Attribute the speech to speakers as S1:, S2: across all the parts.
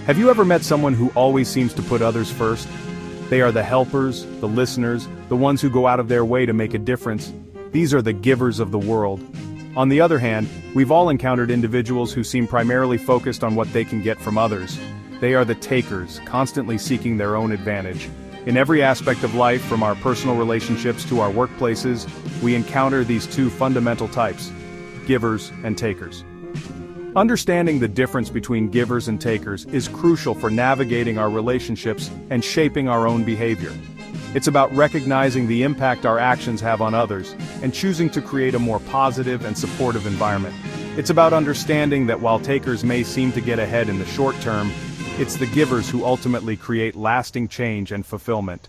S1: Have you ever met someone who always seems to put others first? They are the helpers, the listeners, the ones who go out of their way to make a difference. These are the givers of the world. On the other hand, we've all encountered individuals who seem primarily focused on what they can get from others. They are the takers, constantly seeking their own advantage. In every aspect of life, from our personal relationships to our workplaces, we encounter these two fundamental types: givers and takers. Understanding the difference between givers and takers is crucial for navigating our relationships and shaping our own behavior. It's about recognizing the impact our actions have on others and choosing to create a more positive and supportive environment. It's about understanding that while takers may seem to get ahead in the short term, it's the givers who ultimately create lasting change and fulfillment.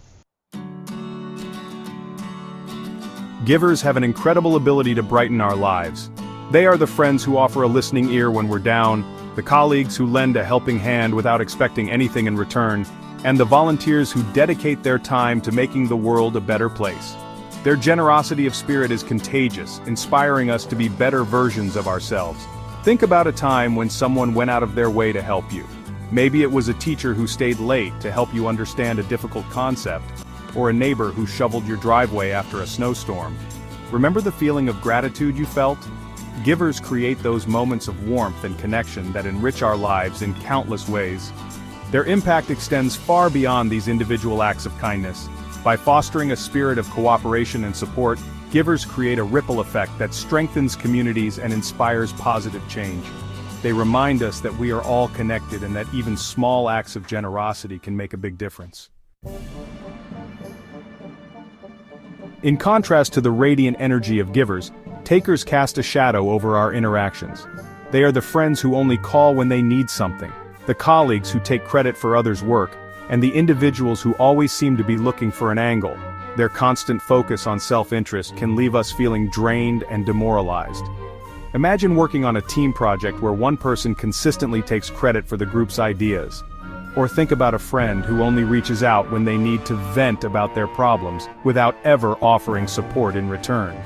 S1: Givers have an incredible ability to brighten our lives. They are the friends who offer a listening ear when we're down, the colleagues who lend a helping hand without expecting anything in return, and the volunteers who dedicate their time to making the world a better place. Their generosity of spirit is contagious, inspiring us to be better versions of ourselves. Think about a time when someone went out of their way to help you. Maybe it was a teacher who stayed late to help you understand a difficult concept, or a neighbor who shoveled your driveway after a snowstorm. Remember the feeling of gratitude you felt? Givers create those moments of warmth and connection that enrich our lives in countless ways. Their impact extends far beyond these individual acts of kindness. By fostering a spirit of cooperation and support, givers create a ripple effect that strengthens communities and inspires positive change. They remind us that we are all connected and that even small acts of generosity can make a big difference. In contrast to the radiant energy of givers, takers cast a shadow over our interactions. They are the friends who only call when they need something, the colleagues who take credit for others' work, and the individuals who always seem to be looking for an angle. Their constant focus on self-interest can leave us feeling drained and demoralized. Imagine working on a team project where one person consistently takes credit for the group's ideas. Or think about a friend who only reaches out when they need to vent about their problems, without ever offering support in return.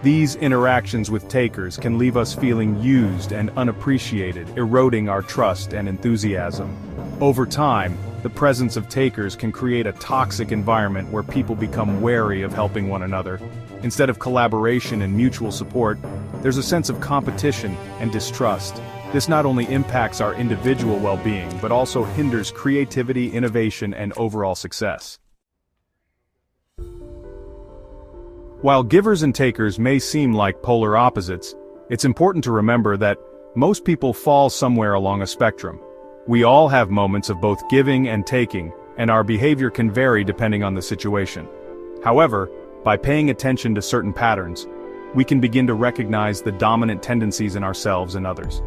S1: These interactions with takers can leave us feeling used and unappreciated, eroding our trust and enthusiasm. Over time, the presence of takers can create a toxic environment where people become wary of helping one another. Instead of collaboration and mutual support, there's a sense of competition and distrust. This not only impacts our individual well-being, but also hinders creativity, innovation, and overall success. While givers and takers may seem like polar opposites, it's important to remember that most people fall somewhere along a spectrum. We all have moments of both giving and taking, and our behavior can vary depending on the situation. However, by paying attention to certain patterns, we can begin to recognize the dominant tendencies in ourselves and others.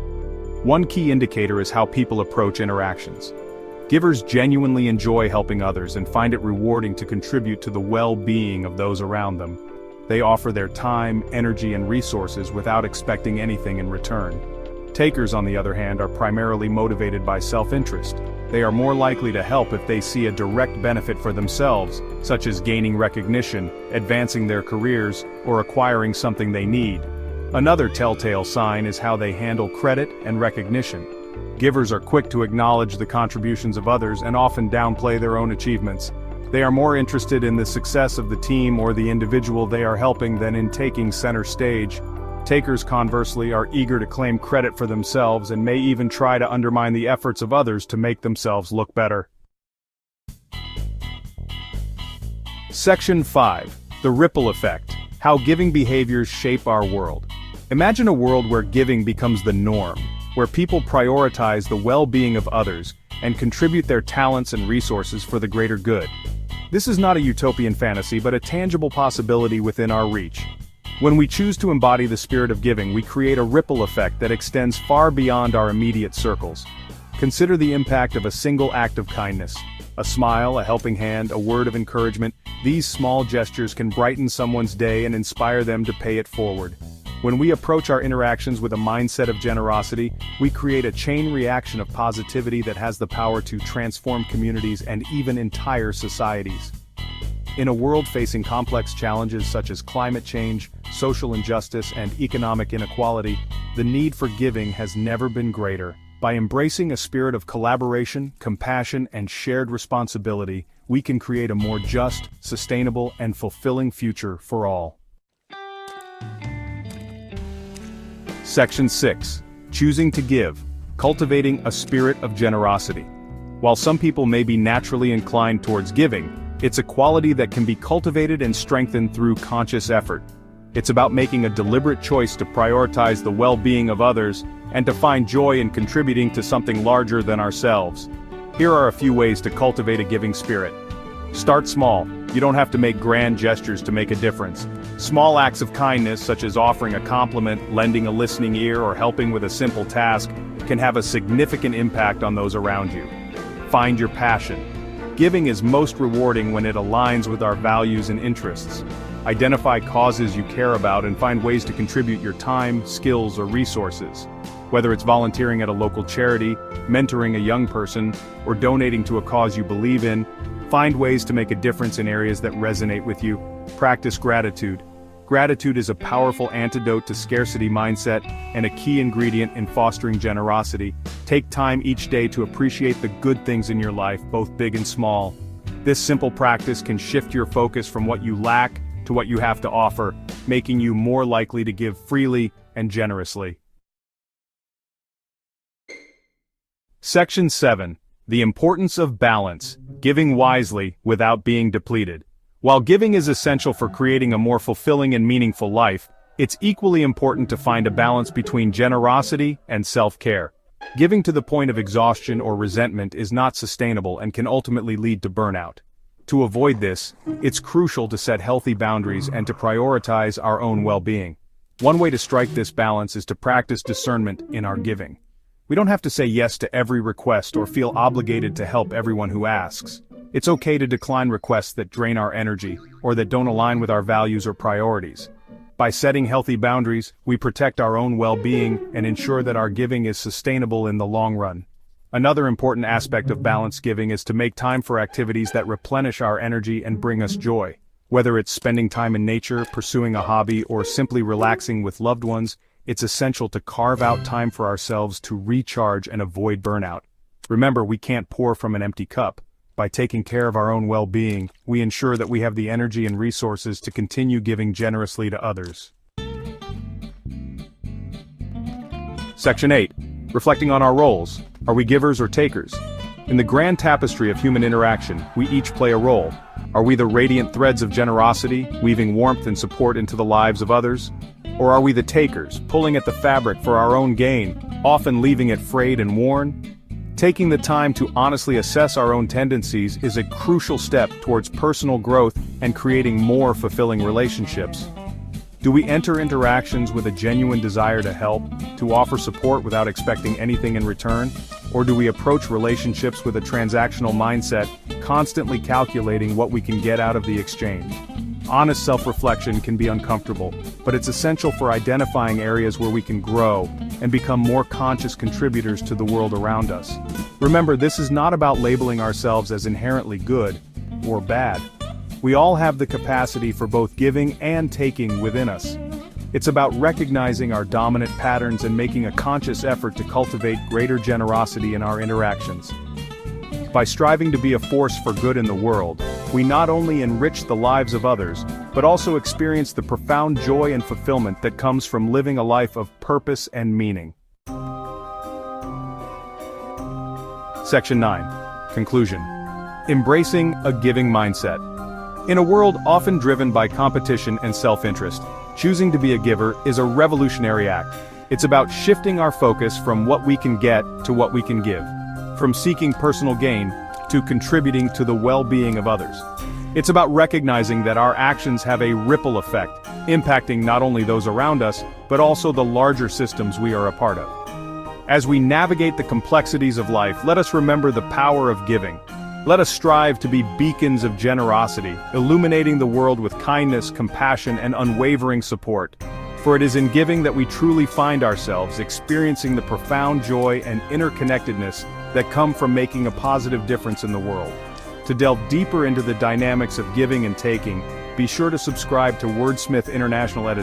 S1: One key indicator is how people approach interactions. Givers genuinely enjoy helping others and find it rewarding to contribute to the well-being of those around them. They offer their time, energy, and resources without expecting anything in return. Takers, on the other hand, are primarily motivated by self-interest. They are more likely to help if they see a direct benefit for themselves, such as gaining recognition, advancing their careers, or acquiring something they need. Another telltale sign is how they handle credit and recognition. Givers are quick to acknowledge the contributions of others and often downplay their own achievements. They are more interested in the success of the team or the individual they are helping than in taking center stage. Takers, conversely, are eager to claim credit for themselves and may even try to undermine the efforts of others to make themselves look better. Section 5. The Ripple Effect. How Giving Behaviors Shape Our World. Imagine a world where giving becomes the norm, where people prioritize the well-being of others and contribute their talents and resources for the greater good. This is not a utopian fantasy, but a tangible possibility within our reach. When we choose to embody the spirit of giving, we create a ripple effect that extends far beyond our immediate circles. Consider the impact of a single act of kindness. A smile, a helping hand, a word of encouragement. These small gestures can brighten someone's day and inspire them to pay it forward. When we approach our interactions with a mindset of generosity, we create a chain reaction of positivity that has the power to transform communities and even entire societies. In a world facing complex challenges such as climate change, social injustice, and economic inequality, the need for giving has never been greater. By embracing a spirit of collaboration, compassion, and shared responsibility, we can create a more just, sustainable, and fulfilling future for all. Section 6. Choosing to give. Cultivating a spirit of generosity. While some people may be naturally inclined towards giving, it's a quality that can be cultivated and strengthened through conscious effort. It's about making a deliberate choice to prioritize the well-being of others and to find joy in contributing to something larger than ourselves. Here are a few ways to cultivate a giving spirit. Start small. You don't have to make grand gestures to make a difference. Small acts of kindness, such as offering a compliment, lending a listening ear, or helping with a simple task, can have a significant impact on those around you. Find your passion. Giving is most rewarding when it aligns with our values and interests. Identify causes you care about and find ways to contribute your time, skills, or resources. Whether it's volunteering at a local charity, mentoring a young person, or donating to a cause you believe in, find ways to make a difference in areas that resonate with you. Practice gratitude. Gratitude is a powerful antidote to scarcity mindset and a key ingredient in fostering generosity. Take time each day to appreciate the good things in your life, both big and small. This simple practice can shift your focus from what you lack to what you have to offer, making you more likely to give freely and generously. Section 7. The importance of balance. Giving wisely without being depleted. While giving is essential for creating a more fulfilling and meaningful life, it's equally important to find a balance between generosity and self-care. Giving to the point of exhaustion or resentment is not sustainable and can ultimately lead to burnout. To avoid this, it's crucial to set healthy boundaries and to prioritize our own well-being. One way to strike this balance is to practice discernment in our giving. We don't have to say yes to every request or feel obligated to help everyone who asks. It's okay to decline requests that drain our energy or that don't align with our values or priorities. By setting healthy boundaries, we protect our own well-being and ensure that our giving is sustainable in the long run. Another important aspect of balanced giving is to make time for activities that replenish our energy and bring us joy. Whether it's spending time in nature, pursuing a hobby, or simply relaxing with loved ones, it's essential to carve out time for ourselves to recharge and avoid burnout. Remember, we can't pour from an empty cup. By taking care of our own well-being, we ensure that we have the energy and resources to continue giving generously to others. Section 8. Reflecting on our roles. Are we givers or takers? In the grand tapestry of human interaction, we each play a role. Are we the radiant threads of generosity, weaving warmth and support into the lives of others? Or are we the takers, pulling at the fabric for our own gain, often leaving it frayed and worn? Taking the time to honestly assess our own tendencies is a crucial step towards personal growth and creating more fulfilling relationships. Do we enter interactions with a genuine desire to help, to offer support without expecting anything in return? Or do we approach relationships with a transactional mindset, constantly calculating what we can get out of the exchange? Honest self-reflection can be uncomfortable, but it's essential for identifying areas where we can grow and become more conscious contributors to the world around us. Remember, this is not about labeling ourselves as inherently good or bad. We all have the capacity for both giving and taking within us. It's about recognizing our dominant patterns and making a conscious effort to cultivate greater generosity in our interactions. By striving to be a force for good in the world, we not only enrich the lives of others, but also experience the profound joy and fulfillment that comes from living a life of purpose and meaning. Section 9. Conclusion. Embracing a giving mindset. In a world often driven by competition and self-interest, choosing to be a giver is a revolutionary act. It's about shifting our focus from what we can get to what we can give, from seeking personal gain to contributing to the well-being of others. It's about recognizing that our actions have a ripple effect, impacting not only those around us, but also the larger systems we are a part of. As we navigate the complexities of life, let us remember the power of giving. Let us strive to be beacons of generosity, illuminating the world with kindness, compassion, and unwavering support. For it is in giving that we truly find ourselves experiencing the profound joy and interconnectedness that come from making a positive difference in the world. To delve deeper into the dynamics of giving and taking, be sure to subscribe to Wordsmith International Editorial.